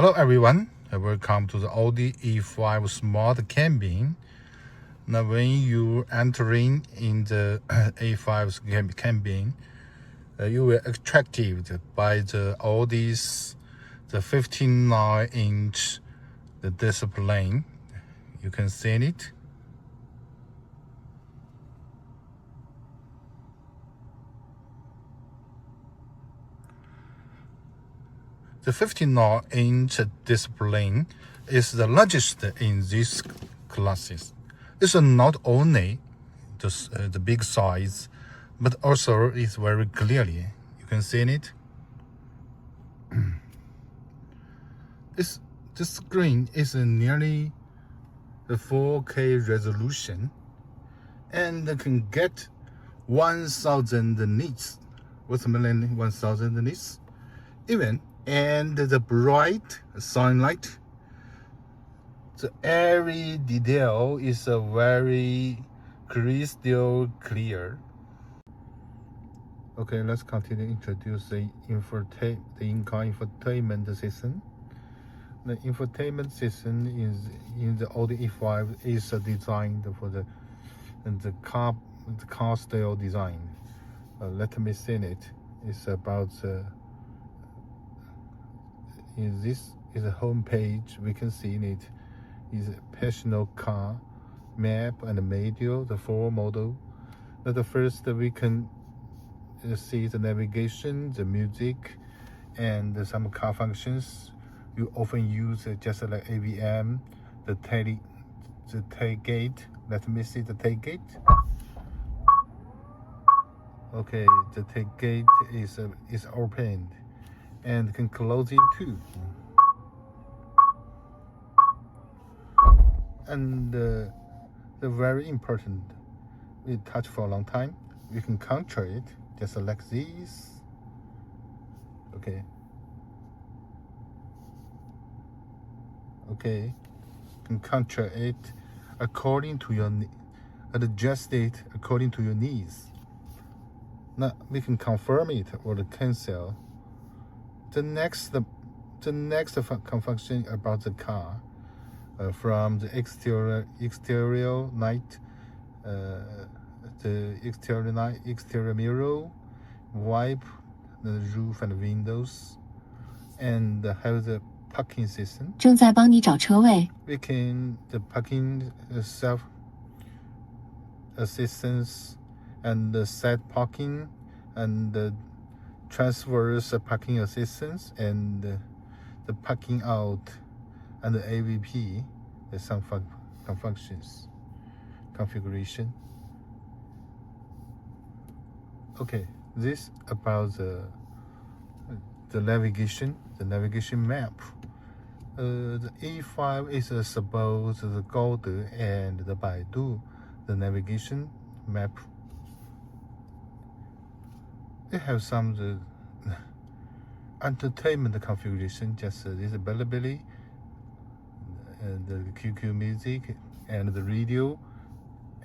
Hello everyone, welcome to the Audi E5 Smart Cabin. Now when you entering in the A5's cabin, you will attracted by the Audi's the 59-inch the display. You can see it. The 59-inch display is the largest in these classes. It's not only the big size, but also it's very clearly. You can see it. The screen is nearly the 4K resolution and can get 1,000 nits. What's meaning 1,000 nits? Even and the bright sunlight, every detail is very crystal clear. Okay, let's continue to introduce the in-car infotainment system. The infotainment system in the Audi E5 is designed for the car style design. Let me see it. It's about this is a home page. We can see in it is a personal car map and radio, the full model. The first we can see the navigation, the music, and some car functions. You often use just like AVM, the tailgate. Let me see the tailgate. Okay, the tailgate is opened and can close it too. And the very important, we touch for a long time. We can control it just like this. Okay. Can control it according to your adjust it according to your needs. Now we can confirm it or cancel. The next function about the car, from the exterior light, the exterior mirror, wipe the roof and windows, and have the parking system. 正在帮你找车位。 We can the parking self assistance and the set parking and the transfers parking assistance and the parking out and the AVP. There's some functions configuration. Okay, this about the navigation map. The E5 is supposed the Audi and the Baidu, the navigation map. They have some entertainment configuration, just this availability, the QQ music, and the radio,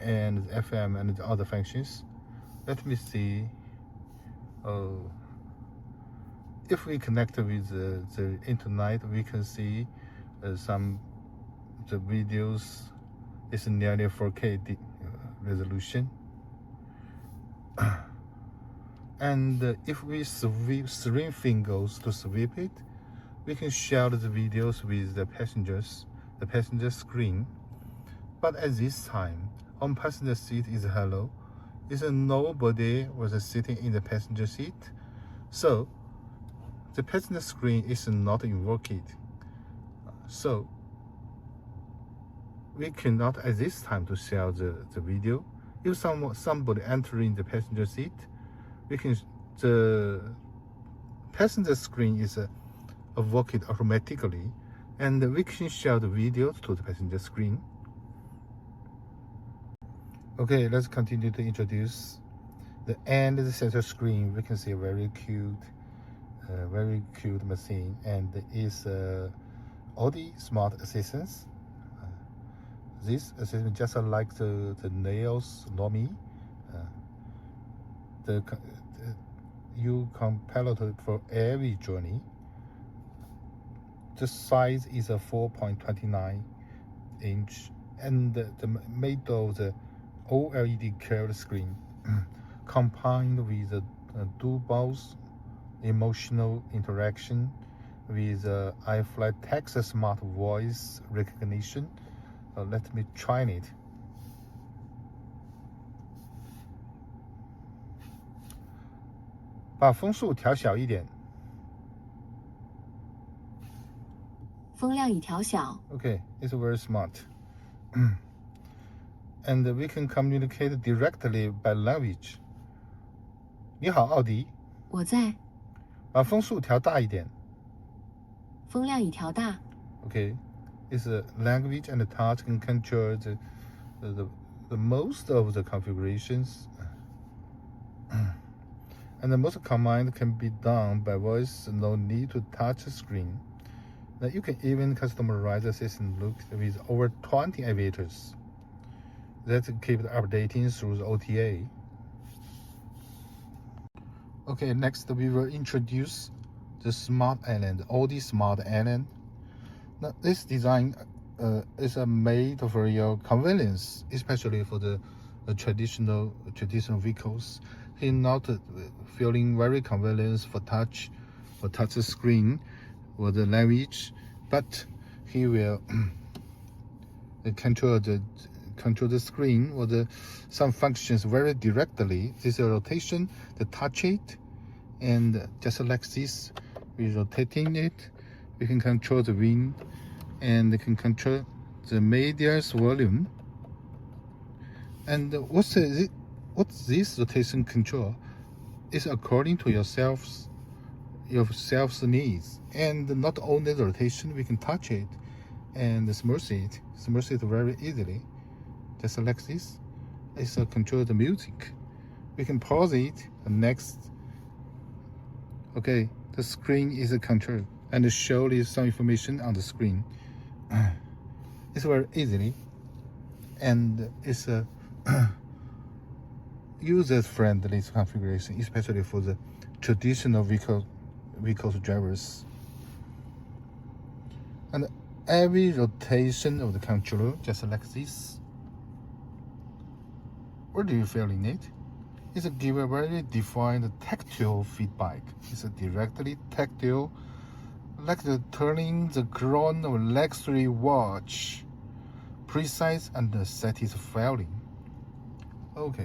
and the FM, and the other functions. Let me see. If we connect with the internet, we can see the videos is nearly 4K resolution. And if we sweep 3 fingers to sweep it, we can share the videos with the passenger screen. But at this time, on passenger seat is hello. Is nobody was sitting in the passenger seat, so the passenger screen is not invoked. So we cannot at this time to share the video. If somebody entering the passenger seat, the passenger screen is evoked automatically, and we can share the videos to the passenger screen. Okay, let's continue to introduce the end of the center screen. We can see a very cute machine, and is Audi Smart Assistance. This assistant just like the nails normally. You can pilot for every journey. the size is a 4.29 inch, and the middle of the OLED curved screen, combined with a dual-bus emotional interaction with iFly Text Smart Voice Recognition. Let me try it. 把风速调小一点。风量已调小。Okay, it's very smart. And we can communicate directly by language. 你好，奥迪。我在。把风速调大一点。风量已调大。Okay, it's language and touch can control the most of the configurations. And the most command can be done by voice, no need to touch the screen. Now you can even customize the system look with over 20 aviators that keep updating through the OTA. Okay, next we will introduce the Smart Island, Audi Smart Island. Now this design is made for your convenience, especially for the traditional vehicles. He's not feeling very convenient for touch screen or the language, but he will control the screen or some functions very directly. This is rotation, the touch it, and just like this, we rotating it. We can control the wind, and we can control the media's volume. And what's this rotation control? Is according to yourself's needs, and not only the rotation, we can touch it and smooth it very easily, just like this. It's control the music. We can pause it. Next, okay, the screen is controlled and show you some information on the screen. It's very easily, and it's a user-friendly configuration, especially for the traditional vehicles drivers. And every rotation of the controller, just like this. What do you feel in it? It's give a very defined tactile feedback. It's directly tactile, like the turning the crown of luxury watch, precise and satisfying. Okay.